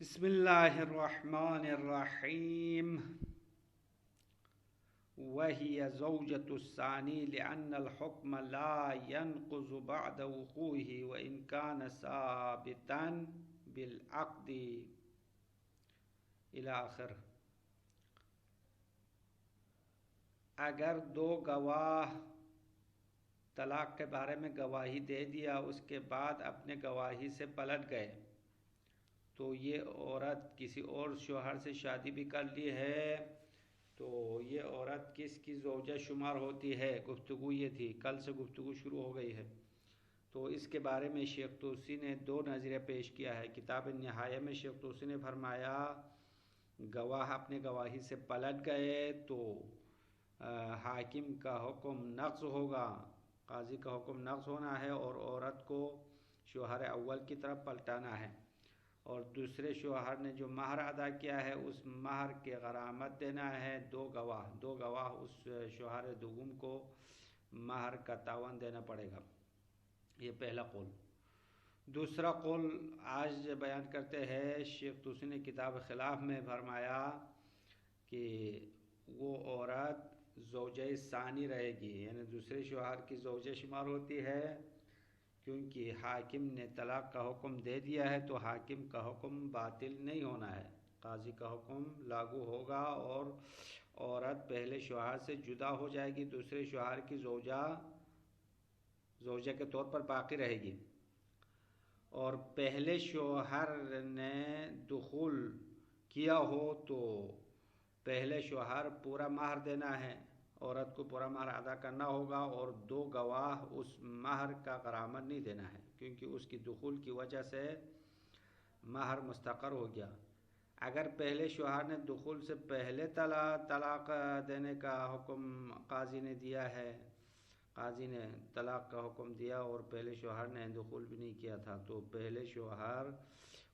بسم الله الرحمن الرحيم. وهي زوجة الثاني لأن الحكم لا ينقض بعد وقوعه وإن كان ثابتا بالعقد إلى آخر. اگر دو گواہ طلاق کے بارے میں گواہی دے دیا، اس کے بعد اپنے گواہی سے پلٹ گئے، تو یہ عورت کسی اور شوہر سے شادی بھی کر لی ہے، تو یہ عورت کس کی زوجہ شمار ہوتی ہے؟ گفتگو یہ تھی، کل سے گفتگو شروع ہو گئی ہے. تو اس کے بارے میں شیخ طوسی نے دو نظریہ پیش کیا ہے. کتاب نہایہ میں شیخ طوسی نے فرمایا گواہ اپنے گواہی سے پلٹ گئے تو حاکم کا حکم نقض ہوگا، قاضی کا حکم نقض ہونا ہے اور عورت کو شوہر اول کی طرف پلٹانا ہے، اور دوسرے شوہر نے جو مہر ادا کیا ہے اس مہر کے غرامت دینا ہے. دو گواہ اس شوہر دوم کو مہر کا تاوان دینا پڑے گا. یہ پہلا قول. دوسرا قول آج بیان کرتے ہیں. شیخ طوسی نے کتاب خلاف میں فرمایا کہ وہ عورت زوجہ ثانی رہے گی، یعنی دوسرے شوہر کی زوجہ شمار ہوتی ہے، کیونکہ حاکم نے طلاق کا حکم دے دیا ہے تو حاکم کا حکم باطل نہیں ہونا ہے، قاضی کا حکم لاگو ہوگا اور عورت پہلے شوہر سے جدا ہو جائے گی، دوسرے شوہر کی زوجہ کے طور پر باقی رہے گی. اور پہلے شوہر نے دخول کیا ہو تو پہلے شوہر پورا مہر دینا ہے، عورت کو پورا مہر ادا کرنا ہوگا، اور دو گواہ اس مہر کا غرامت نہیں دینا ہے، کیونکہ اس کی دخول کی وجہ سے مہر مستقر ہو گیا. اگر پہلے شوہر نے دخول سے پہلے طلاق دینے کا حکم قاضی نے دیا ہے، قاضی نے طلاق کا حکم دیا اور پہلے شوہر نے دخول بھی نہیں کیا تھا، تو پہلے شوہر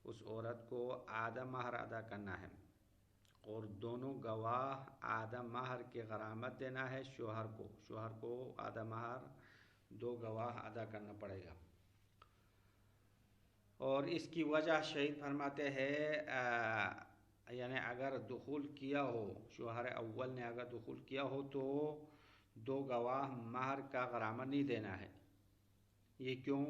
اس عورت کو آدھا مہر ادا کرنا ہے اور دونوں گواہ آدھا مہر کی غرامت دینا ہے شوہر کو آدھا مہر دو گواہ ادا کرنا پڑے گا. اور اس کی وجہ شہید فرماتے ہیں یعنی اگر دخول کیا ہو، شوہر اول نے اگر دخول کیا ہو تو دو گواہ مہر کا غرامت نہیں دینا ہے. یہ کیوں؟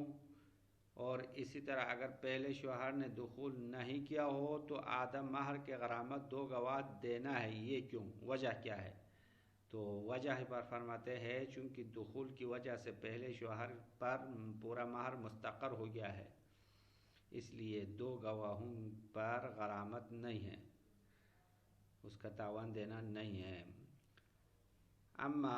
اور اسی طرح اگر پہلے شوہر نے دخول نہیں کیا ہو تو آدھا مہر کے غرامت دو گواہ دینا ہے. یہ کیوں؟ وجہ کیا ہے؟ تو وجہ پر فرماتے ہیں چونکہ دخول کی وجہ سے پہلے شوہر پر پورا مہر مستقر ہو گیا ہے، اس لیے دو گواہوں پر غرامت نہیں ہے، اس کا تاوان دینا نہیں ہے. اما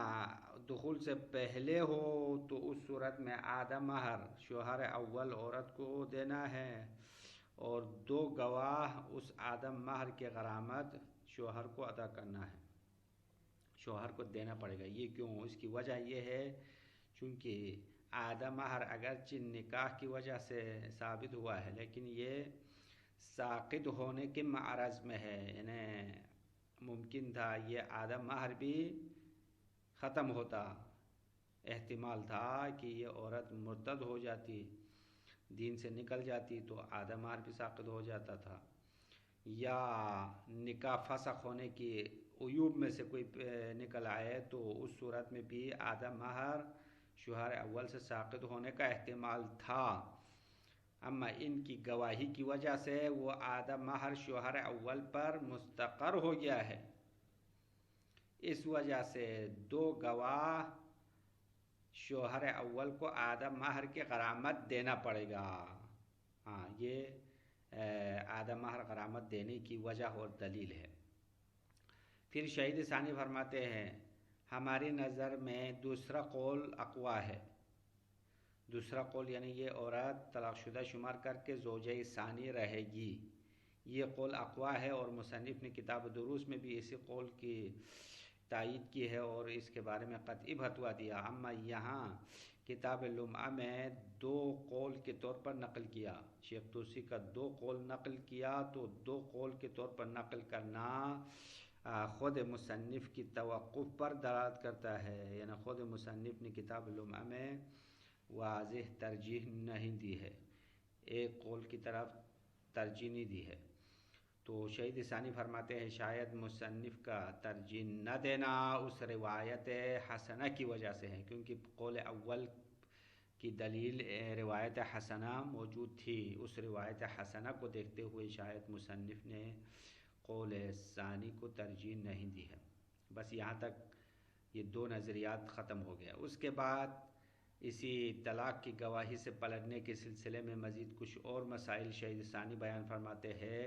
دخول سے پہلے ہو تو اس صورت میں آدھا مہر شوہر اول عورت کو دینا ہے اور دو گواہ اس آدھا مہر کے غرامت شوہر کو ادا کرنا ہے، شوہر کو دینا پڑے گا. یہ کیوں؟ اس کی وجہ یہ ہے چونکہ آدھا مہر اگرچہ نکاح کی وجہ سے ثابت ہوا ہے لیکن یہ ساقط ہونے کے معرض میں ہے، یعنی ممکن تھا یہ آدھا مہر بھی ختم ہوتا، احتمال تھا کہ یہ عورت مرتد ہو جاتی، دین سے نکل جاتی تو آدھا مہر بھی ساقط ہو جاتا تھا، یا نکاح فسخ ہونے کی عیوب میں سے کوئی نکل آئے تو اس صورت میں بھی آدھا مہر شوہر اول سے ساقط ہونے کا احتمال تھا. اما ان کی گواہی کی وجہ سے وہ آدھا مہر شوہر اول پر مستقر ہو گیا ہے، اس وجہ سے دو گواہ شوہر اول کو آدھا مہر کی غرامت دینا پڑے گا. یہ آدھا مہر غرامت دینے کی وجہ اور دلیل ہے. پھر شہید ثانی فرماتے ہیں ہماری نظر میں دوسرا قول اقویٰ ہے. دوسرا قول یعنی یہ عورت طلاق شدہ شمار کر کے زوجہ ثانی رہے گی، یہ قول اقویٰ ہے اور مصنف نے کتاب دروس میں بھی اسی قول کی تائید کی ہے اور اس کے بارے میں قطعی فتویٰ دیا. اما یہاں کتاب لمعہ میں دو قول کے طور پر نقل کیا، شیخ طوسی کا دو قول نقل کیا، تو دو قول کے طور پر نقل کرنا خود مصنف کی توقف پر دلالت کرتا ہے، یعنی خود مصنف نے کتاب لمعہ میں واضح ترجیح نہیں دی ہے، ایک قول کی طرف ترجیح نہیں دی ہے. تو شہید ثانی فرماتے ہیں شاید مصنف کا ترجیح نہ دینا اس روایت حسنہ کی وجہ سے ہے، کیونکہ قول اول کی دلیل روایت حسنہ موجود تھی، اس روایت حسنہ کو دیکھتے ہوئے شاید مصنف نے قول ثانی کو ترجیح نہیں دی ہے۔ بس یہاں تک یہ دو نظریات ختم ہو گیا۔ اس کے بعد اسی طلاق کی گواہی سے پلٹنے کے سلسلے میں مزید کچھ اور مسائل شہید ثانی بیان فرماتے ہیں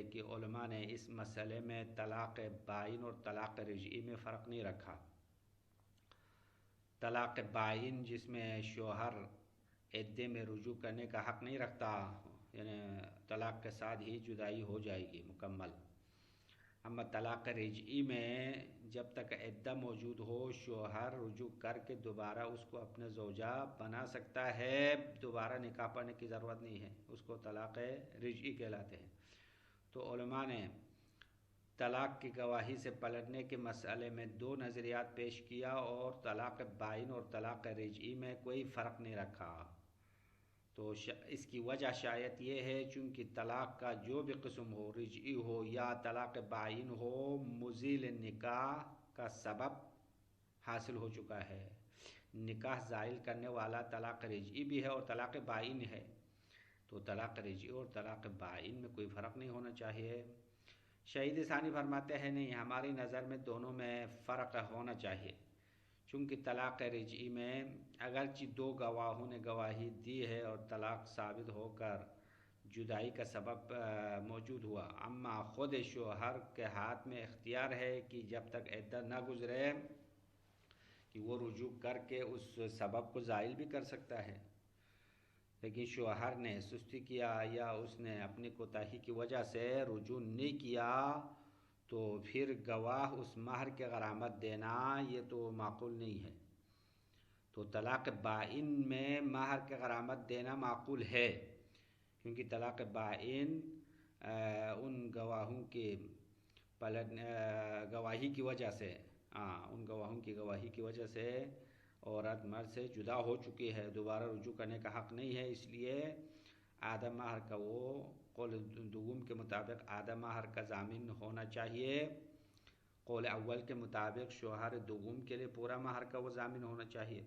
کہ علماء نے اس مسئلے میں طلاق بائن اور طلاق رجعی میں فرق نہیں رکھا۔ طلاق بائن جس میں شوہر عدے میں رجوع کرنے کا حق نہیں رکھتا، یعنی طلاق کے ساتھ ہی جدائی ہو جائے گی مکمل۔ اما طلاق رجعی میں جب تک عدہ موجود ہو شوہر رجوع کر کے دوبارہ اس کو اپنا زوجہ بنا سکتا ہے، دوبارہ نکاح پڑھنے کی ضرورت نہیں ہے، اس کو طلاق رجعی کہلاتے ہیں۔ تو علماء نے طلاق کی گواہی سے پلٹنے کے مسئلے میں دو نظریات پیش کیا اور طلاق بائن اور طلاق رجعی میں کوئی فرق نہیں رکھا۔ تو اس کی وجہ شاید یہ ہے چونکہ طلاق کا جو بھی قسم ہو، رجعی ہو یا طلاق بائن ہو، مزیل نکاح کا سبب حاصل ہو چکا ہے۔ نکاح زائل کرنے والا طلاق رجعی بھی ہے اور طلاق بائن ہے، تو طلاق رجعی اور طلاق بائن میں کوئی فرق نہیں ہونا چاہیے۔ شہید ثانی فرماتے ہیں نہیں، ہماری نظر میں دونوں میں فرق ہونا چاہیے، چونکہ طلاق رجعی میں اگرچہ دو گواہوں نے گواہی دی ہے اور طلاق ثابت ہو کر جدائی کا سبب موجود ہوا، اما خود شوہر کے ہاتھ میں اختیار ہے کہ جب تک عدہ نہ گزرے کہ وہ رجوع کر کے اس سبب کو زائل بھی کر سکتا ہے۔ لیکن شوہر نے سستی کیا یا اس نے اپنی کوتاہی کی وجہ سے رجوع نہیں کیا تو پھر گواہ اس مہر کے غرامت دینا یہ تو معقول نہیں ہے۔ تو طلاق بائن میں مہر کے غرامت دینا معقول ہے، کیونکہ طلاق بائن ان گواہوں کے گواہی کی وجہ سے ان گواہوں کی گواہی کی وجہ سے عورت مرد سے جدا ہو چکی ہے، دوبارہ رجوع کرنے کا حق نہیں ہے، اس لیے آدھا مہر کا وہ قول دوم کے مطابق آدھا مہر کا ضامن ہونا چاہیے، قول اول کے مطابق شوہر دوم کے لیے پورا مہر کا وہ ضامن ہونا چاہیے۔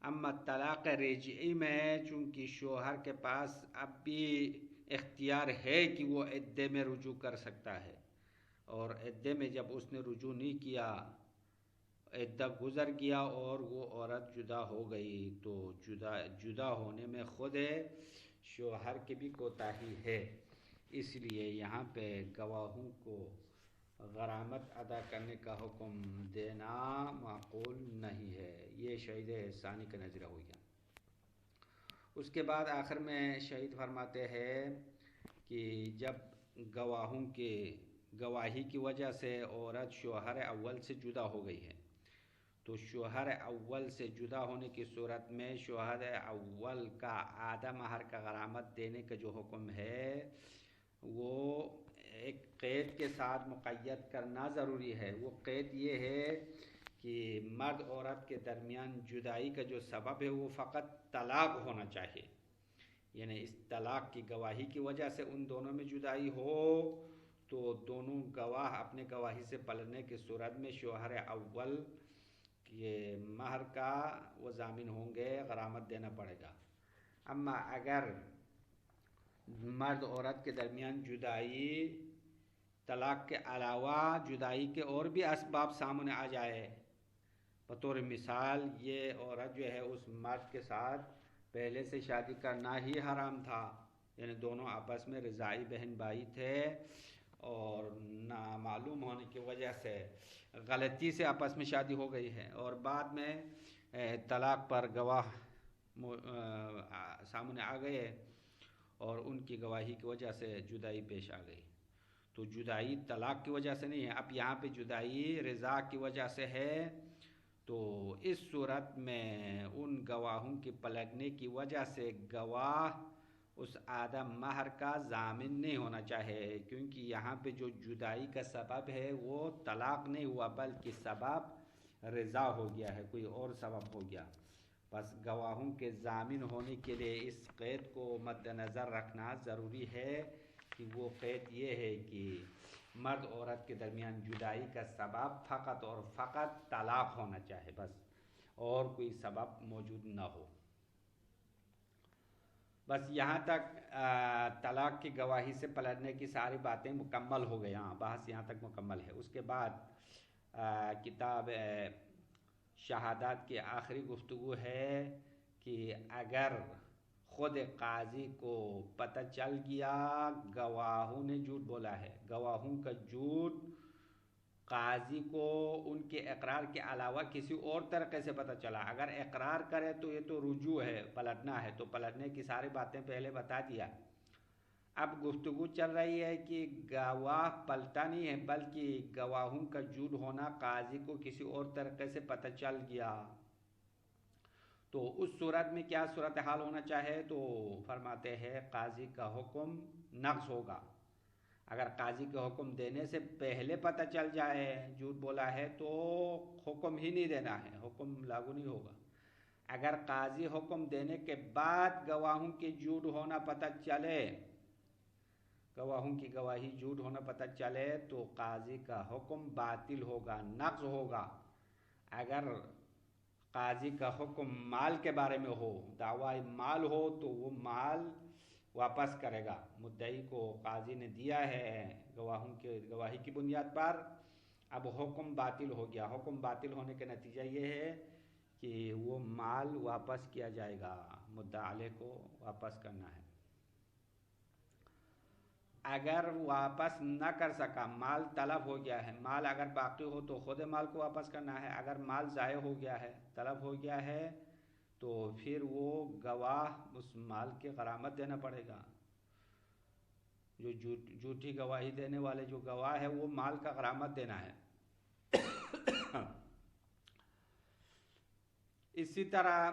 اما طلاق رجعی میں چونکہ شوہر کے پاس اب بھی اختیار ہے کہ وہ عدے میں رجوع کر سکتا ہے، اور عدے میں جب اس نے رجوع نہیں کیا، عدہ گزر گیا اور وہ عورت جدا ہو گئی، تو جدا ہونے میں خود شوہر کی بھی کوتاہی ہے، اس لیے یہاں پہ گواہوں کو غرامت ادا کرنے کا حکم دینا معقول نہیں ہے۔ یہ شہید ثانی کا نظریہ ہو گیا۔ اس کے بعد آخر میں شہید فرماتے ہیں کہ جب گواہوں کے گواہی کی وجہ سے عورت شوہر اول سے جدا ہو گئی ہے، تو شوہر اول سے جدا ہونے کی صورت میں شوہر اول کا آدھا مہر کا غرامت دینے کا جو حکم ہے وہ ایک قید کے ساتھ مقید کرنا ضروری ہے۔ وہ قید یہ ہے کہ مرد عورت کے درمیان جدائی کا جو سبب ہے وہ فقط طلاق ہونا چاہیے، یعنی اس طلاق کی گواہی کی وجہ سے ان دونوں میں جدائی ہو تو دونوں گواہ اپنے گواہی سے پلٹنے کی صورت میں شوہر اول کے مہر کا وہ ضامن ہوں گے، غرامت دینا پڑے گا۔ اما اگر مرد عورت کے درمیان جدائی طلاق کے علاوہ جدائی کے اور بھی اسباب سامنے آ جائے، بطور مثال یہ عورت جو ہے اس مرد کے ساتھ پہلے سے شادی کرنا ہی حرام تھا، یعنی دونوں آپس میں رضاعی بہن بھائی تھے اور نامعلوم ہونے کی وجہ سے غلطی سے آپس میں شادی ہو گئی ہے، اور بعد میں طلاق پر گواہ سامنے آ گئے اور ان کی گواہی کی وجہ سے جدائی پیش آ گئی، تو جدائی طلاق کی وجہ سے نہیں ہے، اب یہاں پہ جدائی رضا کی وجہ سے ہے، تو اس صورت میں ان گواہوں کے پلٹنے کی وجہ سے گواہ اس آدھا مہر کا ضامن نہیں ہونا چاہیے، کیونکہ یہاں پہ جو جدائی کا سبب ہے وہ طلاق نہیں ہوا بلکہ سبب رضا ہو گیا ہے، کوئی اور سبب ہو گیا، بس گواہوں کے ضامن ہونے کے لیے اس قید کو مد نظر رکھنا ضروری ہے کہ وہ قید یہ ہے کہ مرد عورت کے درمیان جدائی کا سبب فقط اور فقط طلاق ہونا چاہے، بس اور کوئی سبب موجود نہ ہو۔ بس یہاں تک طلاق کی گواہی سے پلٹنے کی ساری باتیں مکمل ہو گئی، ہاں بحث یہاں تک مکمل ہے۔ اس کے بعد کتاب شہادات کی آخری گفتگو ہے کہ اگر خود قاضی کو پتہ چل گیا گواہوں نے جھوٹ بولا ہے، گواہوں کا جھوٹ قاضی کو ان کے اقرار کے علاوہ کسی اور طریقے سے پتہ چلا، اگر اقرار کرے تو یہ تو رجوع ہے، پلٹنا ہے، تو پلٹنے کی ساری باتیں پہلے بتا دیا۔ اب گفتگو چل رہی ہے کہ گواہ پلٹا نہیں ہے بلکہ گواہوں کا جھوٹ ہونا قاضی کو کسی اور طریقے سے پتہ چل گیا، تو اس صورت میں کیا صورتحال ہونا چاہے؟ تو فرماتے ہیں قاضی کا حکم نقض ہوگا۔ اگر قاضی کے حکم دینے سے پہلے پتہ چل جائے جھوٹ بولا ہے تو حکم ہی نہیں دینا ہے، حکم لاگو نہیں ہوگا۔ اگر قاضی حکم دینے کے بعد گواہوں کی جھوٹ ہونا پتہ چلے، گواہوں کی گواہی جھوٹ ہونا پتہ چلے تو قاضی کا حکم باطل ہوگا، نقض ہوگا۔ اگر قاضی کا حکم مال کے بارے میں ہو، دعوی مال ہو، تو وہ مال واپس کرے گا، مدعی کو قاضی نے دیا ہے گواہوں کے گواہی کی بنیاد پر، اب حکم باطل ہو گیا۔ حکم باطل ہونے کا نتیجہ یہ ہے کہ وہ مال واپس کیا جائے گا، مدعا علیہ کو واپس کرنا ہے۔ اگر واپس نہ کر سکا، مال طلب ہو گیا ہے، مال اگر باقی ہو تو خود مال کو واپس کرنا ہے، اگر مال ضائع ہو گیا ہے، طلب ہو گیا ہے، تو پھر وہ گواہ اس مال کی غرامت دینا پڑے گا۔ جو جھوٹی گواہی دینے والے جو گواہ ہے وہ مال کا غرامت دینا ہے۔ اسی طرح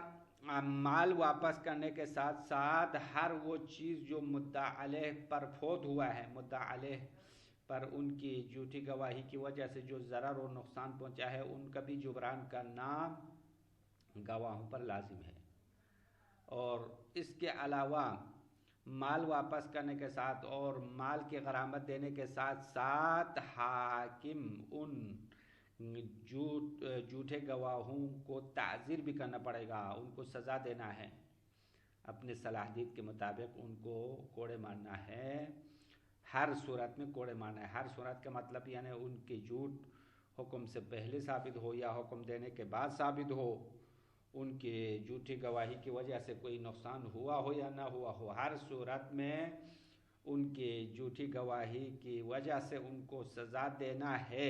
مال واپس کرنے کے ساتھ ساتھ ہر وہ چیز جو مدعا علیہ پر فوت ہوا ہے، مدعا علیہ پر ان کی جھوٹی گواہی کی وجہ سے جو ضرر اور نقصان پہنچا ہے، ان کا بھی جبران کرنا گواہوں پر لازم ہے۔ اور اس کے علاوہ مال واپس کرنے کے ساتھ اور مال کی غرامت دینے کے ساتھ ساتھ حاکم ان جھوٹے گواہوں کو تعزیر بھی کرنا پڑے گا، ان کو سزا دینا ہے، اپنے صلاحیت کے مطابق ان کو کوڑے مارنا ہے، ہر صورت میں کوڑے مارنا ہے۔ ہر صورت کا مطلب یعنی ان کی جھوٹ حکم سے پہلے ثابت ہو یا حکم دینے کے بعد ثابت ہو، ان کی جھوٹی گواہی کی وجہ سے کوئی نقصان ہوا ہو یا نہ ہوا ہو، ہر صورت میں ان کی جھوٹی گواہی کی وجہ سے ان کو سزا دینا ہے،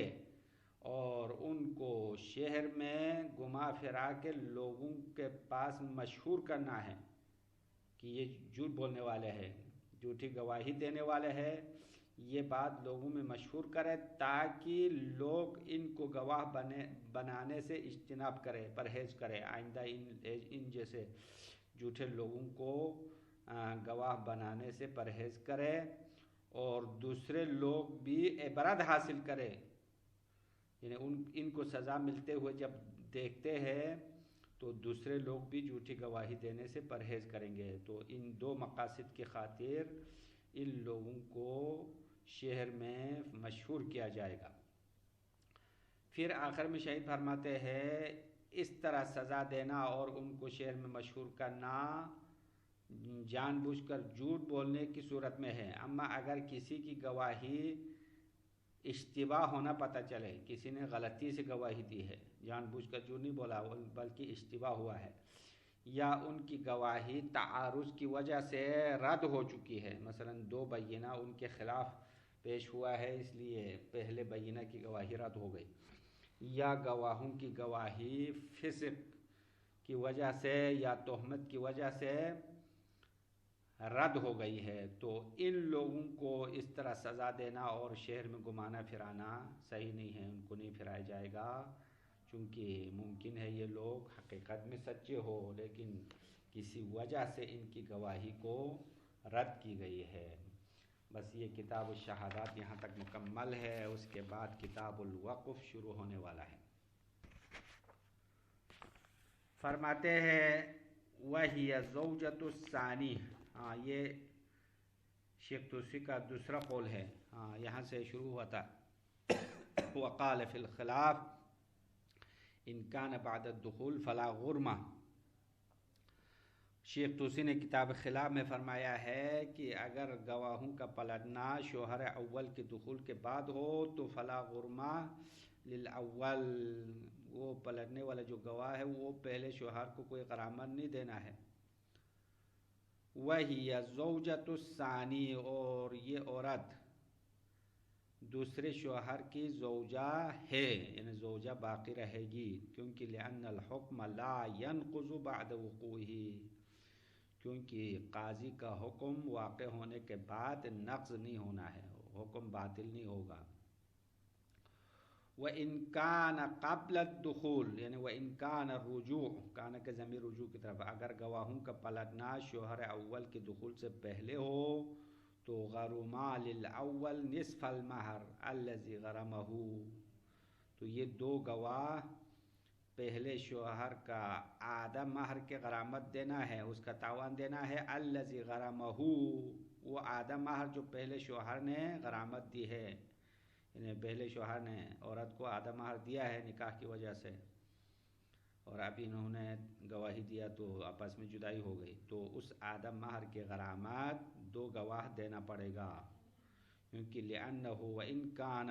اور ان کو شہر میں گھما پھرا کے لوگوں کے پاس مشہور کرنا ہے کہ یہ جھوٹ بولنے والے ہیں، جھوٹی گواہی دینے والے ہیں، یہ بات لوگوں میں مشہور کرے تاکہ لوگ ان کو گواہ بنانے سے اجتناب کرے، پرہیز کرے، آئندہ ان جیسے جھوٹے لوگوں کو گواہ بنانے سے پرہیز کرے، اور دوسرے لوگ بھی عبرت حاصل کرے، یعنی ان کو سزا ملتے ہوئے جب دیکھتے ہیں تو دوسرے لوگ بھی جھوٹی گواہی دینے سے پرہیز کریں گے۔ تو ان دو مقاصد کی خاطر ان لوگوں کو شہر میں مشہور کیا جائے گا۔ پھر آخر میں شہید فرماتے ہیں اس طرح سزا دینا اور ان کو شہر میں مشہور کرنا جان بوجھ کر جھوٹ بولنے کی صورت میں ہے، اما اگر کسی کی گواہی اشتباہ ہونا پتہ چلے، کسی نے غلطی سے گواہی دی ہے، جان بوجھ کر جھوٹ نہیں بولا بلکہ اشتباہ ہوا ہے، یا ان کی گواہی تعارض کی وجہ سے رد ہو چکی ہے، مثلا دو بینہ ان کے خلاف پیش ہوا ہے اس لیے پہلے بینہ کی گواہی رد ہو گئی، یا گواہوں کی گواہی فسق کی وجہ سے یا تہمت کی وجہ سے رد ہو گئی ہے، تو ان لوگوں کو اس طرح سزا دینا اور شہر میں گھمانا پھرانا صحیح نہیں ہے، ان کو نہیں پھرایا جائے گا، چونکہ ممکن ہے یہ لوگ حقیقت میں سچے ہو لیکن کسی وجہ سے ان کی گواہی کو رد کی گئی ہے۔ بس یہ کتاب الشہادات یہاں تک مکمل ہے، اس کے بعد کتاب الوقف شروع ہونے والا ہے۔ فرماتے ہیں وہی زوجۃ الثانی، ہاں یہ شیخ توسی کا دوسرا قول ہے، ہاں یہاں سے شروع ہوا تھا. وقال فی الخلاف ان کان بعد الدخول فلا غرمہ. شیخ توسی نے کتاب خلاف میں فرمایا ہے کہ اگر گواہوں کا پلٹنا شوہر اول کے دخول کے بعد ہو تو فلا غرمہ للاول، وہ پلٹنے والا جو گواہ ہے وہ پہلے شوہر کو کوئی غرامت نہیں دینا ہے. وہی زوجۃ الثانی، اور یہ عورت دوسرے شوہر کی زوجہ ہے، یعنی زوجہ باقی رہے گی، کیونکہ لأن الحکم لا ينقض بعد وقوعہ، کیونکہ قاضی کا حکم واقع ہونے کے بعد نقض نہیں ہونا ہے، حکم باطل نہیں ہوگا. وَإِن كَانَ قَبْلَ الدُّخُولِ، یعنی وَإِن كَانَ الرُّجُوعُ، کان کے ضمیر رجوع کی طرف، اگر گواہوں کا پلٹنا شوہر اول کے دخول سے پہلے ہو تو غرما للأول نصف المہر الذي غرمہ، تو یہ دو گواہ پہلے شوہر کا آدھا مہر کے غرامت دینا ہے، اس کا تاوان دینا ہے. الذي غرمہ، وہ آدھا مہر جو پہلے شوہر نے غرامت دی ہے، یعنی پہلے شوہر نے عورت کو آدھا مہر دیا ہے نکاح کی وجہ سے، اور اب انہوں نے گواہی دیا تو آپس میں جدائی ہو گئی، تو اس آدھا مہر کے غرامت دو گواہ دینا پڑے گا. کیونکہ لأنہ وإن کان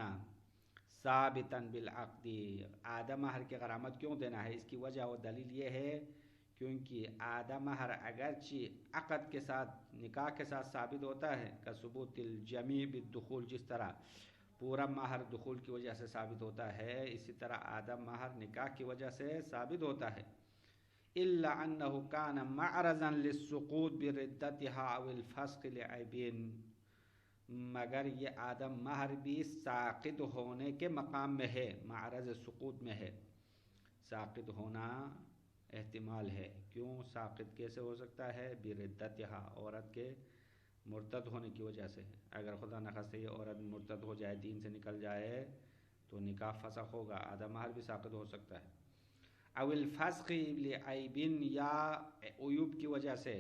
ثابتا بالعقد، آدھا مہر کے غرامت کیوں دینا ہے، اس کی وجہ و دلیل یہ ہے کیونکہ آدھا مہر اگرچہ عقد کے ساتھ، نکاح کے ساتھ ثابت ہوتا ہے، کا ثبوت الجمیع بالدخول، جس طرح پورا مہر دخول کی وجہ سے ثابت ہوتا ہے، اسی طرح آدھا مہر نکاح کی وجہ سے ثابت ہوتا ہے. الا انہ کان معرضا للسقوط بردتها او الفسخ لعیبین، مگر یہ آدھا مہر بھی ساقط ہونے کے مقام میں ہے، معرض سقوط میں ہے، ساقط ہونا احتمال ہے. کیوں ساقط کیسے ہو سکتا ہے؟ بردتها، عورت کے مرتد ہونے کی وجہ سے. اگر خدا نخواستہ یہ عورت مرتد ہو جائے، دین سے نکل جائے، تو نکاح فسخ ہوگا، آدھا مہر بھی ساقط ہو سکتا ہے. او الفسخ لعیبین، یا عیوب کی وجہ سے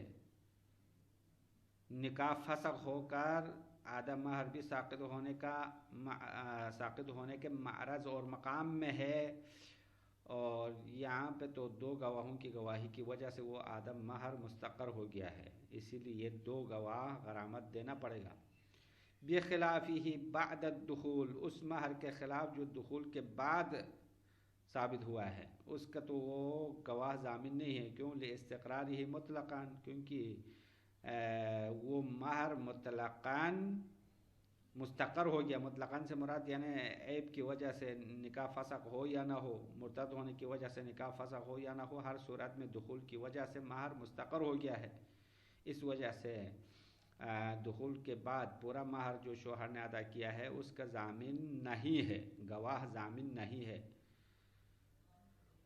نکاح فسخ ہو کر آدھا مہر بھی ساقط ہونے کے معرض اور مقام میں ہے، اور یہاں پہ تو دو گواہوں کی گواہی کی وجہ سے وہ آدھا مہر مستقر ہو گیا ہے، اسی لیے یہ دو گواہ غرامت دینا پڑے گا. بخلافہ بعد الدخول، اس مہر کے خلاف جو دخول کے بعد ثابت ہوا ہے، اس کا تو وہ گواہ ضامن نہیں ہے. کیوں؟ لاستقرارہ مطلقاً، کیونکہ وہ مہر مطلقاً مستقر ہو گیا. مطلقاً سے مراد یعنی عیب کی وجہ سے نکاح فسخ ہو یا نہ ہو، مرتد ہونے کی وجہ سے نکاح فسخ ہو یا نہ ہو، ہر صورت میں دخول کی وجہ سے مہر مستقر ہو گیا ہے. اس وجہ سے دخول کے بعد پورا مہر جو شوہر نے ادا کیا ہے اس کا ضامن نہیں ہے، گواہ ضامن نہیں ہے.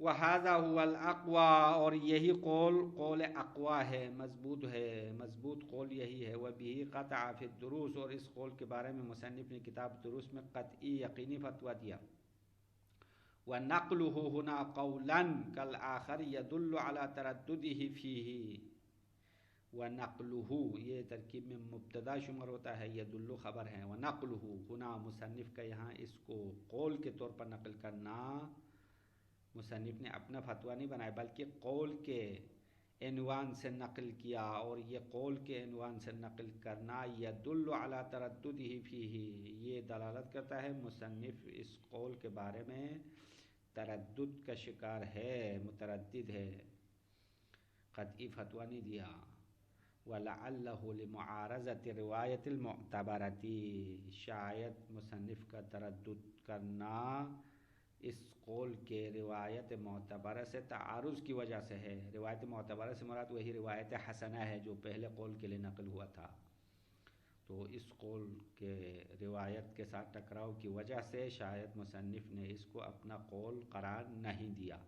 وَهَذَا هُوَ الْأَقْوَى، اور یہی قول اقوا ہے، مضبوط قول یہی ہے. وَبِهِ قَطَعَ فِي الدُّرُوس، اور اس قول کے بارے میں مصنف نے کتاب دروس میں قطعی یقینی فتویٰ دیا. وَنَقْلُهُ هُنَا قَوْلًا كَالْآخَرِ يَدُلُّ عَلَى تَرَدُّدِهِ فِيهِ. وَنَقْلُهُ، یہ ترکیب میں مبتدا شمار ہوتا ہے، يَدُلُّ خبر ہے. وَنَقْلُهُ، ہنا مصنف کا یہاں اس کو قول کے طور پر نقل کرنا، مصنف نے اپنا فتویٰ نہیں بنایا بلکہ قول کے عنوان سے نقل کیا، اور یہ قول کے عنوان سے نقل کرنا يَدُلُّ عَلَى تَرَدُّدِهِ فِيهِ، یہ دلالت کرتا ہے مصنف اس قول کے بارے میں تردد کا شکار ہے، متردد ہے، قطعی فتویٰ نہیں دیا. وَلَعَلَّهُ لِمُعَارَضَةِ رِوَایَةِ الْمُعْتَبَرَةِ، شاید مصنف کا تردد کرنا اس قول کے روایت معتبرہ سے تعارض کی وجہ سے ہے. روایت معتبرہ سے مراد وہی روایت حسنہ ہے جو پہلے قول کے لیے نقل ہوا تھا، تو اس قول کے روایت کے ساتھ ٹکراؤ کی وجہ سے شاید مصنف نے اس کو اپنا قول قرار نہیں دیا.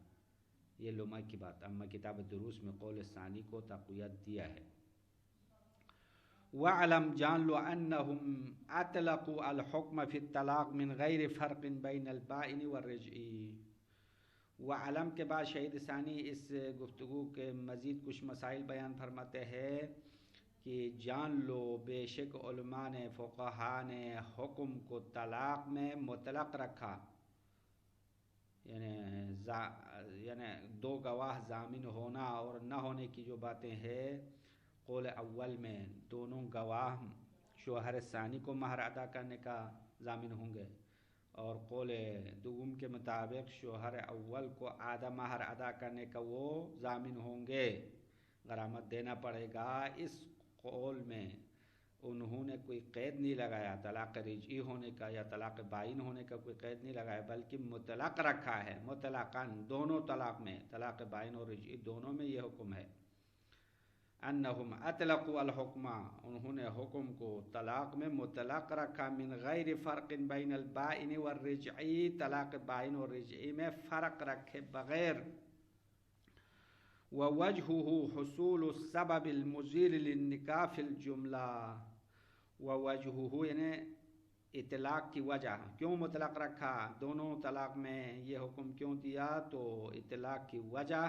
یہ لمحہ کی بات، اما کتاب دروس میں قول ثانی کو تقویت دیا ہے. وَعْلَمْ، جان لو، أَنَّهُمْ أَطْلَقُوا الْحُكْمَ فِي الطَّلَاقِ مِنْ غَيْرِ فَرْقٍ بَيْنَ الْبَائِنِ وَالرَّجْعِ. وعلم کے بعد شہید ثانی اس گفتگو کے مزید کچھ مسائل بیان فرماتے ہیں کہ جان لو بے شک علماء نے فقہا نے حکم کو طلاق میں مطلق رکھا، یعنی دو گواہ ضامن ہونا اور نہ ہونے کی جو باتیں ہیں، قول اول میں دونوں گواہ شوہر ثانی کو مہر ادا کرنے کا ضامن ہوں گے، اور قول دوم کے مطابق شوہر اول کو آدھا مہر ادا کرنے کا وہ ضامن ہوں گے، غرامت دینا پڑے گا۔ اس قول میں انہوں نے کوئی قید نہیں لگایا طلاق رجعی ہونے کا یا طلاق بائن ہونے کا، کوئی قید نہیں لگایا، بلکہ مطلق رکھا ہے، مطلقاً دونوں طلاق میں، طلاق بائن اور رجعی دونوں میں یہ حکم ہے۔ انہم اطلقوا الحکم، انہوں نے حکم کو طلاق میں مطلق رکھا، من غیر فرق بین البائن والرجعی، طلاق بائن اور رجعی میں فرق رکھے بغیر۔ ووجہہ حصول السبب المزیل للنکاح فی الجملہ، ووجہہ یعنی اطلاق کی وجہ، کیوں مطلق رکھا دونوں طلاق میں یہ حکم کیوں دیا، تو اطلاق کی وجہ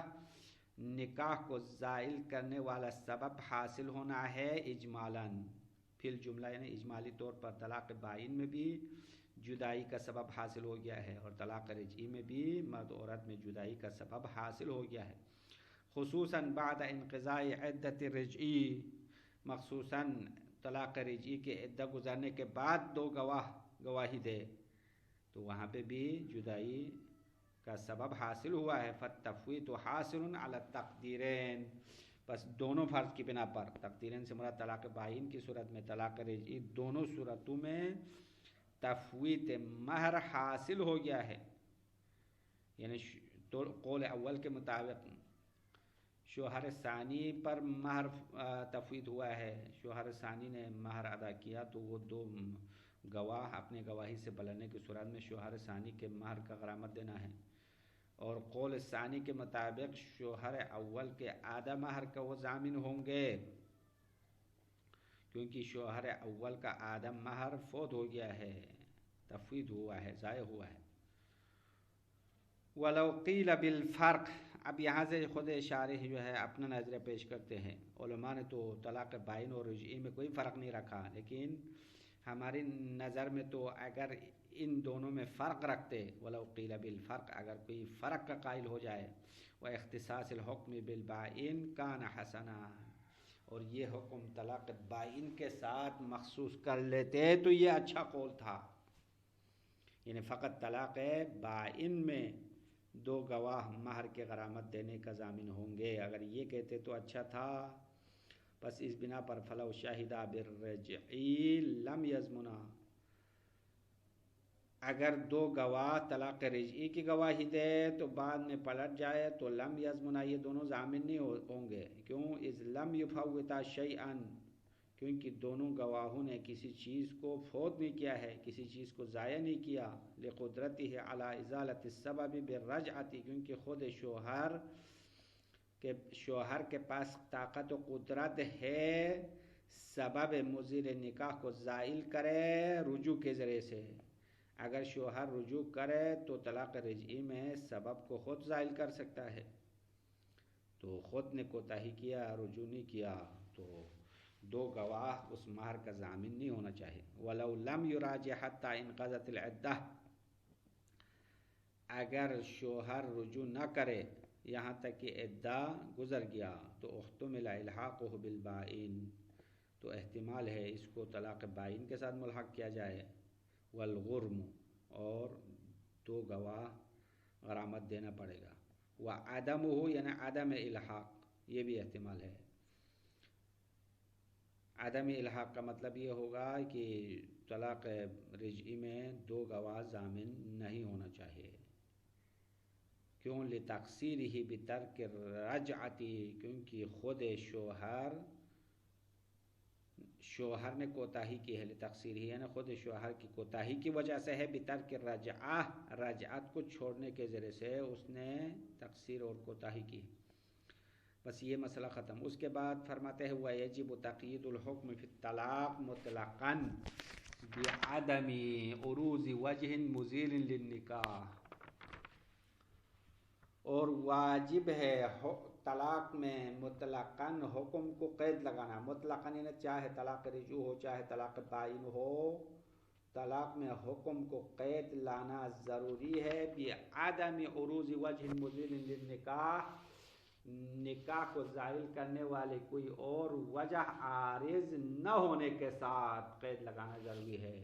نکاح کو زائل کرنے والا سبب حاصل ہونا ہے اجمالاً، فی الجملہ یعنی اجمالی طور پر طلاق بائن میں بھی جدائی کا سبب حاصل ہو گیا ہے، اور طلاق رجعی میں بھی مرد عورت میں جدائی کا سبب حاصل ہو گیا ہے، خصوصاً بعد انقضاء عدت رجعی، مخصوصاً طلاق رجعی کے عدت گزرنے کے بعد دو گواہ گواہی دے تو وہاں پہ بھی جدائی کا سبب حاصل ہوا ہے۔ فالتفویت حاصل علی التقدیرین، بس دونوں فرض کی بنا پر، تقدیرین سے مراد طلاق بائن کی صورت میں طلاق رجعی، دونوں صورتوں میں تفویت مہر حاصل ہو گیا ہے، یعنی قول اول کے مطابق شوہر ثانی پر مہر تفویت ہوا ہے، شوہر ثانی نے مہر ادا کیا تو وہ دو گواہ اپنے گواہی سے بلنے کی صورت میں شوہر ثانی کے مہر کا غرامت دینا ہے، اور قول ثانی کے مطابق شوہر اول کے آدھا مہر کا وہ ضامن ہوں گے، کیونکہ شوہر اول کا آدھا مہر فوت ہو گیا ہے، تفویت ہوا ہے، ضائع ہوا ہے۔ وَلَوْ قِيلَ بِالْفَرْقِ، اب یہاں سے خود شارح جو ہے اپنا نظریہ پیش کرتے ہیں، علماء نے تو طلاق بائن اور رجعی میں کوئی فرق نہیں رکھا، لیکن ہماری نظر میں تو اگر ان دونوں میں فرق رکھتے، وَلَوْ قِيلَ بِالْفَرْقِ، اگر کوئی فرق کا قائل ہو جائے، وَاخْتِصَاصِ الْحُكْمِ بِالْبَائِن كَانَ حَسَنًا، اور یہ حکم طلاق بائن کے ساتھ مخصوص کر لیتے تو یہ اچھا قول تھا، یعنی فقط طلاق بائن میں دو گواہ مہر کے غرامت دینے کا ضامن ہوں گے، اگر یہ کہتے تو اچھا تھا۔ بس اس بنا پر فلو شاہدہ بالرجعی لم یضمنا، اگر دو گواہ طلاق رجعی کی گواہی دے تو بعد میں پلٹ جائے تو لم یضمنا، یہ دونوں ضامن نہیں ہوں گے، کیوں؟ اذ لم یفوتا شیئا، کیونکہ دونوں گواہوں نے کسی چیز کو فوت نہیں کیا ہے، کسی چیز کو ضائع نہیں کیا، لقدرتہ علی ازالۃ السبب بالرجعۃ، کیونکہ خود شوہر کے پاس طاقت و قدرت ہے سبب مزیل نکاح کو زائل کرے رجوع کے ذریعے سے، اگر شوہر رجوع کرے تو طلاق رجعی میں سبب کو خود زائل کر سکتا ہے، تو خود نے کوتاہی کیا، رجوع نہیں کیا، تو دو گواہ اس مہر کا ضامن نہیں ہونا چاہیے۔ وَلَوْ لَمْ يُرَاجِعْ حَتَّى انقضت العدہ، اگر شوہر رجوع نہ کرے یہاں تک کہ عدہ گزر گیا تو احتمل الحاقہ بالبائن، تو احتمال ہے اس کو طلاق بائن کے ساتھ ملحق کیا جائے، والغرم، اور دو گواہ غرامت دینا پڑے گا، وعدمہ یعنی عدم الحاق، یہ بھی احتمال ہے۔ عدم الحاق کا مطلب یہ ہوگا کہ طلاق رجعی میں دو گواہ ضامن نہیں ہونا چاہیے، کیوں؟ لتقصیرہ بترک الرجعۃ، کیونکہ خود شوہر نے کوتاہی کی ہے، لتقصیرہ یعنی خود شوہر کی کوتاہی کی وجہ سے ہے، بترک الرجعہ، رجعت کو چھوڑنے کے ذریعے سے اس نے تقصیر اور کوتاہی کی۔ بس یہ مسئلہ ختم۔ اس کے بعد فرماتے ہیں وَيَجِبُ تَقْيِيدُ الْحُكْمِ فِي الطَّلَاقِ مُطْلَقًا بِعَدَمِ عُرُوضِ وَجْهٍ مُزِيلٍ لِلنِّكَاحِ، اور واجب ہے طلاق میں مطلقاً حکم کو قید لگانا. مطلقاً یعنی چاہے طلاق رجوع ہو چاہے طلاق بائن ہو، طلاق میں حکم کو قید لانا ضروری ہے. بعدم عروض وجہ مزیل للنکاح، نکاح کو زائل کرنے والے کوئی اور وجہ عارض نہ ہونے کے ساتھ قید لگانا ضروری ہے.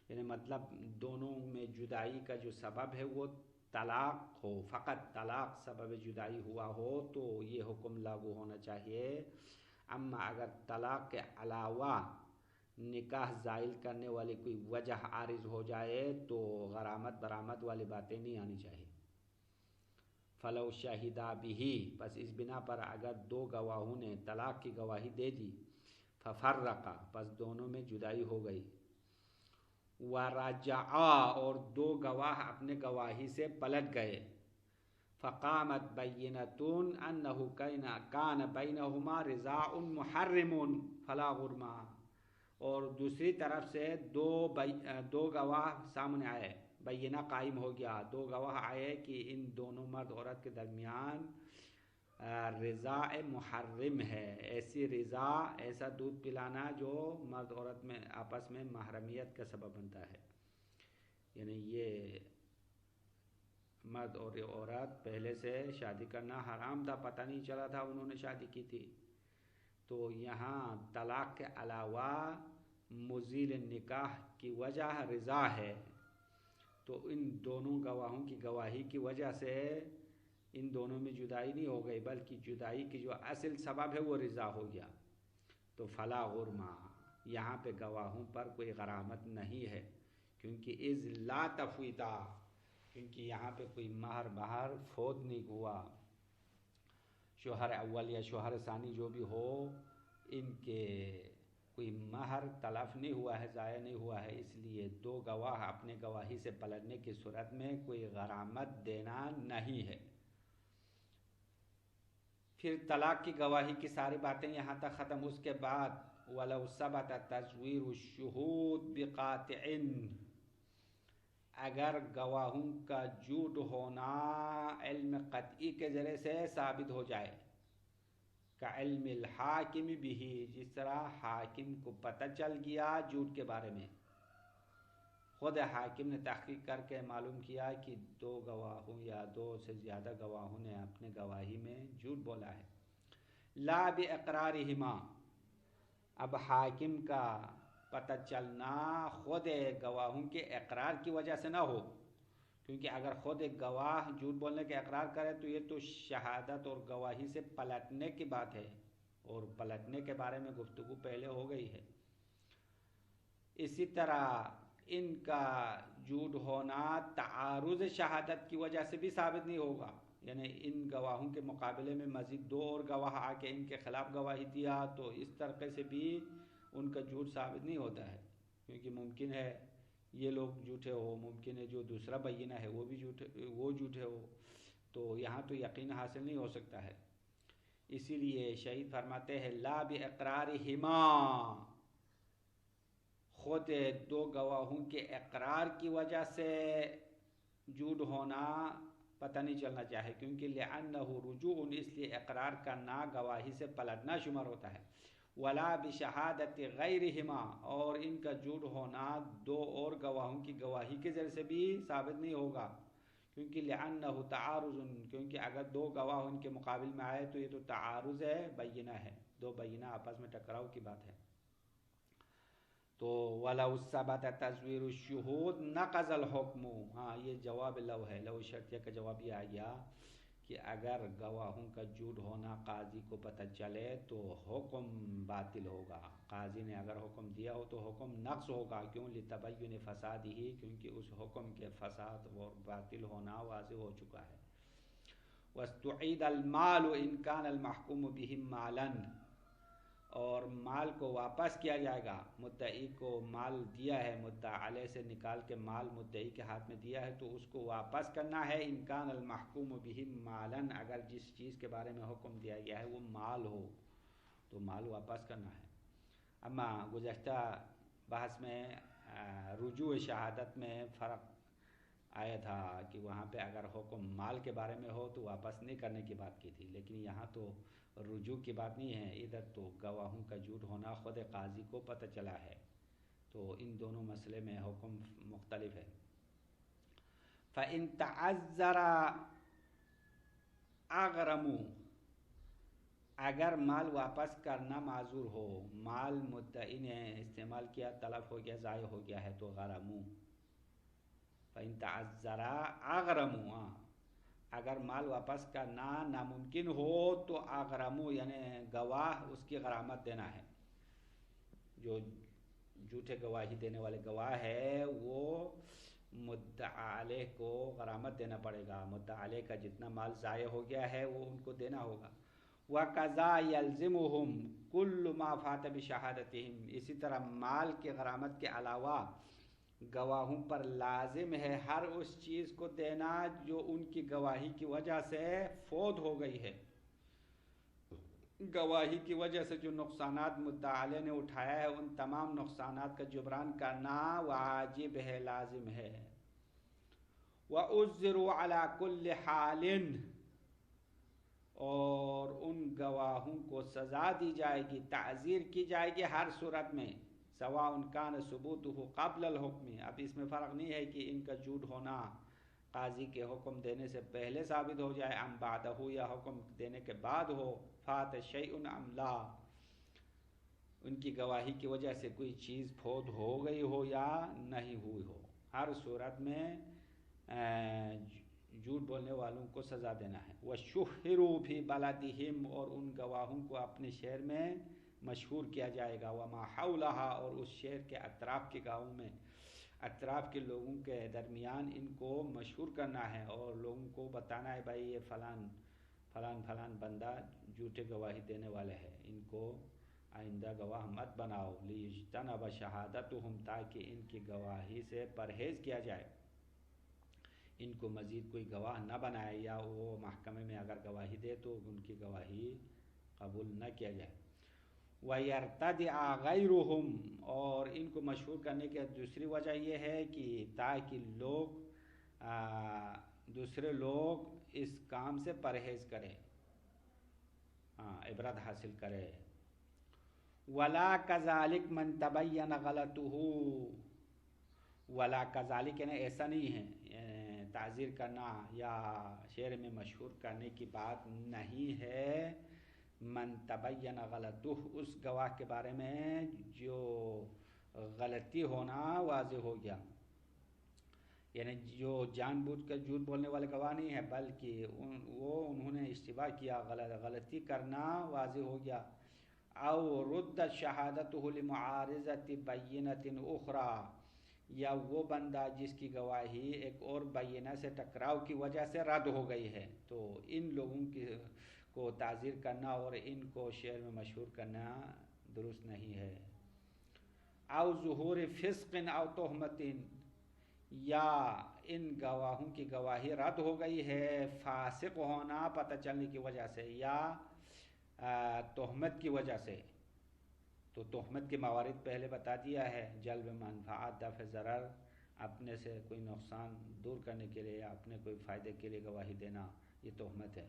یعنی مطلب دونوں میں جدائی کا جو سبب ہے وہ طلاق ہو، فقط طلاق سبب جدائی ہوا ہو تو یہ حکم لاگو ہونا چاہیے. اما اگر طلاق کے علاوہ نکاح زائل کرنے والی کوئی وجہ عارض ہو جائے تو غرامت برامت والی باتیں نہیں آنی چاہیے. فلو شہیدا بھی، پس اس بنا پر اگر دو گواہوں نے طلاق کی گواہی دے دی، ففرقا، پس دونوں میں جدائی ہو گئی، ورجعا، اور دو گواہ اپنے گواہی سے پلٹ گئے، فقامت بینتون انہ کان بینہما رضاع محرم فلا غرمہ، اور دوسری طرف سے دو گواہ سامنے آئے، بینہ قائم ہو گیا، دو گواہ آئے کہ ان دونوں مرد عورت کے درمیان رضاع محرم ہے، ایسی رضاع، ایسا دودھ پلانا جو مرد عورت میں آپس میں محرمیت کا سبب بنتا ہے. یعنی یہ مرد اور عورت پہلے سے شادی کرنا حرام تھا، پتہ نہیں چلا تھا انہوں نے شادی کی تھی، تو یہاں طلاق کے علاوہ مزیل نکاح کی وجہ رضا ہے، تو ان دونوں گواہوں کی گواہی کی وجہ سے ان دونوں میں جدائی نہیں ہو گئی، بلکہ جدائی کی جو اصل سبب ہے وہ رضا ہو گیا. تو فلا غرمہ، یہاں پہ گواہوں پر کوئی غرامت نہیں ہے، کیونکہ اذ لا تفویتا، کیونکہ یہاں پہ کوئی مہر فوت نہیں ہوا. شوہر اول یا شوہر ثانی جو بھی ہو، ان کے کوئی مہر تلف نہیں ہوا ہے، ضائع نہیں ہوا ہے، اس لیے دو گواہ اپنے گواہی سے پلٹنے کی صورت میں کوئی غرامت دینا نہیں ہے. پھر طلاق کی گواہی کی ساری باتیں یہاں تک ختم. اس کے بعد وَلَوْ ثَبَتَ تَزْوِيرُ الشُّهُودِ بِقَاطِعٍ، اگر گواہوں کا جھوٹ ہونا علم قطعی کے ذریعے سے ثابت ہو جائے، کَعِلْمِ الْحَاكِمِ بِهِ، جس طرح حاکم کو پتہ چل گیا جھوٹ کے بارے میں، خود حاکم نے تحقیق کر کے معلوم کیا کہ دو گواہوں یا دو سے زیادہ گواہوں نے اپنے گواہی میں جھوٹ بولا ہے. لا بِاقرارِهِمَا، اب حاکم کا پتہ چلنا خود گواہوں کے اقرار کی وجہ سے نہ ہو، کیونکہ اگر خود ایک گواہ جھوٹ بولنے کے اقرار کرے تو یہ تو شہادت اور گواہی سے پلٹنے کی بات ہے، اور پلٹنے کے بارے میں گفتگو پہلے ہو گئی ہے. اسی طرح ان کا جھوٹ ہونا تعارض شہادت کی وجہ سے بھی ثابت نہیں ہوگا، یعنی ان گواہوں کے مقابلے میں مزید دو اور گواہ آ کے ان کے خلاف گواہی دیا تو اس طریقے سے بھی ان کا جھوٹ ثابت نہیں ہوتا ہے، کیونکہ ممکن ہے یہ لوگ جھوٹے ہو، ممکن ہے جو دوسرا بینہ ہے وہ بھی جھوٹے ہو، تو یہاں تو یقین حاصل نہیں ہو سکتا ہے. اسی لیے شہید فرماتے ہیں لا باقرارہما، خود دو گواہوں کے اقرار کی وجہ سے جھوٹ ہونا پتہ نہیں چلنا چاہے، کیونکہ لأنہ رجوع، اس لیے اقرار کرنا گواہی سے پلٹنا شمار ہوتا ہے. ولا بشہادت غیرہما، اور ان کا جھوٹ ہونا دو اور گواہوں کی گواہی کے ذریعے سے بھی ثابت نہیں ہوگا، کیونکہ لأنہ تعارض، کیونکہ اگر دو گواہ ان کے مقابل میں آئے تو یہ تو تعارض ہے، بینہ ہے، دو بینہ آپس میں ٹکراؤ کی بات ہے. تو وَلَوْ ثَبَتَ تَزْوِيرُ الشُّهُودِ نَقَضَ الْحُكْمُ، ہاں یہ جواب لو ہے، لو شرطیہ کا جواب یہ آ گیا کہ اگر گواہوں کا جھوٹ ہونا قاضی کو پتہ چلے تو حکم باطل ہوگا. قاضی نے اگر حکم دیا ہو تو حکم نقص ہوگا، کیوں؟ لِتَبَيُّنِ فَسَادِهِ، کیونکہ اس حکم کے فساد اور باطل ہونا واضح ہو چکا ہے. وَاسْتُعِيدَ الْمَالُ إِنْ كَانَ الْمَحْكُومُ بِهِ مَالًا، اور مال کو واپس کیا جائے گا. مدعی کو مال دیا ہے، مدعا علیہ سے نکال کے مال مدعی کے ہاتھ میں دیا ہے تو اس کو واپس کرنا ہے. ان کان المحکوم بہ مالا، اگر جس چیز کے بارے میں حکم دیا گیا ہے وہ مال ہو تو مال واپس کرنا ہے. اما گزشتہ بحث میں رجوع شہادت میں فرق آیا تھا کہ وہاں پہ اگر حکم مال کے بارے میں ہو تو واپس نہیں کرنے کی بات کی تھی، لیکن یہاں تو رجوع کی بات نہیں ہے، ادھر تو گواہوں کا جھوٹ ہونا خود قاضی کو پتہ چلا ہے، تو ان دونوں مسئلے میں حکم مختلف ہے۔ فَإِن تَعَذَّرَ أَغْرَمُوا، اگر مال واپس کرنا معذور ہو، مال مدعی نے استعمال کیا، تلف ہو گیا، ضائع ہو گیا ہے، تو غرموا۔ فَإِن تَعَذَّرَ أَغْرَمُوا، اگر مال واپس کرنا ناممکن ہو تو اغرموا یعنی گواہ اس کی غرامت دینا ہے، جو جھوٹے گواہی دینے والے گواہ ہے وہ مدعا علیہ کو غرامت دینا پڑے گا، مدعا علیہ کا جتنا مال ضائع ہو گیا ہے وہ ان کو دینا ہوگا۔ وَقَضَا يَلْزِمُهُمْ كُلُّ مَا فَاتَ بِشَهَادَتِهِمْ، اسی طرح مال کے غرامت کے علاوہ گواہوں پر لازم ہے ہر اس چیز کو دینا جو ان کی گواہی کی وجہ سے فوت ہو گئی ہے، گواہی کی وجہ سے جو نقصانات مدعا علیہ نے اٹھایا ہے ان تمام نقصانات کا جبران کرنا واجب ہے، لازم ہے۔ وَأُزِّرُوا عَلَى كُلِّ حَالٍ، اور ان گواہوں کو سزا دی جائے گی، تعزیر کی جائے گی ہر صورت میں، سواء کان ثبوتہ قبل الحکم، اب اس میں فرق نہیں ہے کہ ان کا جھوٹ ہونا قاضی کے حکم دینے سے پہلے ثابت ہو جائے ام بعدہ، یا حکم دینے کے بعد ہو، فات شیء ام لا، ان کی گواہی کی وجہ سے کوئی چیز فوت ہو گئی ہو یا نہیں ہوئی ہو، ہر صورت میں جھوٹ بولنے والوں کو سزا دینا ہے۔ وَشُهِّرُوا فِي بَلَدِهِمْ، اور ان گواہوں کو اپنے شہر میں مشہور کیا جائے گا، وَمَا حَوْلَهَا، اور اس شہر کے اطراف کے گاؤں میں، اطراف کے لوگوں کے درمیان ان کو مشہور کرنا ہے اور لوگوں کو بتانا ہے بھائی یہ فلان فلان فلان بندہ جھوٹے گواہی دینے والے ہیں، ان کو آئندہ گواہ مت بناؤ، لِيُجْتَنَبَ شَهَادَتُهُمْ، تاکہ ان کی گواہی سے پرہیز کیا جائے، ان کو مزید کوئی گواہ نہ بنائے، یا وہ محکمے میں اگر گواہی دے تو ان کی گواہی قبول نہ کیا جائے۔ وَيَرْتَدِعَ غَيْرُهُمْ، اور ان کو مشہور کرنے کی دوسری وجہ یہ ہے کہ تاکہ لوگ دوسرے لوگ اس کام سے پرہیز کریں، عبرت حاصل کرے۔ وَلَا كَذَلِكَ مَنْ تَبَيَّنَ غَلَطُهُ، وَلَا كَذَلِكَ یعنی ایسا نہیں ہے، تعزیر کرنا یا شعر میں مشہور کرنے کی بات نہیں ہے، من تبین غلطہ، اس گواہ کے بارے میں جو غلطی ہونا واضح ہو گیا، یعنی جو جان بوجھ کر جھوٹ بولنے والے گواہ نہیں ہے بلکہ انہوں نے اشتباہ کیا، غلطی کرنا واضح ہو گیا۔ او رد شہادتہ لمعارضۃ بینۃ اخری، یا وہ بندہ جس کی گواہی ایک اور بینہ سے ٹکراؤ کی وجہ سے رد ہو گئی ہے، تو ان لوگوں کو تعزیر کرنا اور ان کو شعر میں مشہور کرنا درست نہیں ہے۔ او ظہور فسق او تہمت، یا ان گواہوں کی گواہی رد ہو گئی ہے فاسق ہونا پتہ چلنے کی وجہ سے یا تہمت کی وجہ سے، تو تہمت کے موارد پہلے بتا دیا ہے، جلب منفعت، دفع ضرر، اپنے سے کوئی نقصان دور کرنے کے لیے یا اپنے کوئی فائدے کے لیے گواہی دینا، یہ تہمت ہے،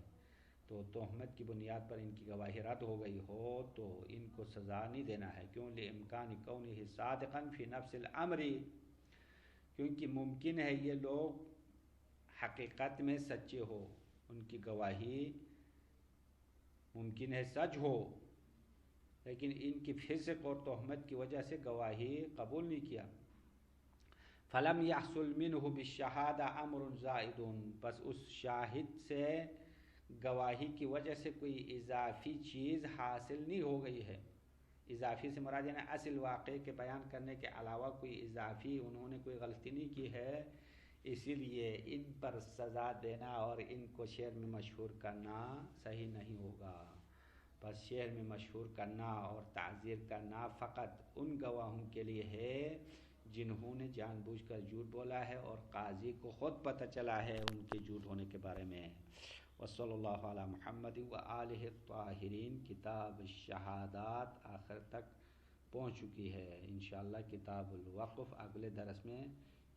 تو تہمت کی بنیاد پر ان کی گواہی رد ہو گئی ہو تو ان کو سزا نہیں دینا ہے، کیوں؟ لِإِمْكَانِ كَوْنِهِ صَادِقًا فِي نَفْسِ الْأَمْرِ، کیونکہ ممکن ہے یہ لوگ حقیقت میں سچے ہو، ان کی گواہی ممکن ہے سچ ہو، لیکن ان کی فسق اور تہمت کی وجہ سے گواہی قبول نہیں کیا۔ فَلَمْ يَحْصُلْ مِنْهُ بِالشَّهَادَةِ أَمْرٌ زَائِدٌ، بس اس شاہد سے گواہی کی وجہ سے کوئی اضافی چیز حاصل نہیں ہو گئی ہے، اضافی سے مراد یعنی اصل واقعے کے بیان کرنے کے علاوہ کوئی اضافی انہوں نے کوئی غلطی نہیں کی ہے، اسی لیے ان پر سزا دینا اور ان کو شعر میں مشہور کرنا صحیح نہیں ہوگا۔ بس شعر میں مشہور کرنا اور تعزیر کرنا فقط ان گواہوں کے لیے ہے جنہوں نے جان بوجھ کر جھوٹ بولا ہے اور قاضی کو خود پتہ چلا ہے ان کے جھوٹ ہونے کے بارے میں۔ وصلی اللہ علی محمد وآلہ الطاہرین، کتاب الشہادات آخر تک پہنچ چکی ہے، انشاءاللہ کتاب الوقف اگلے درس میں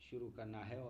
شروع کرنا ہے۔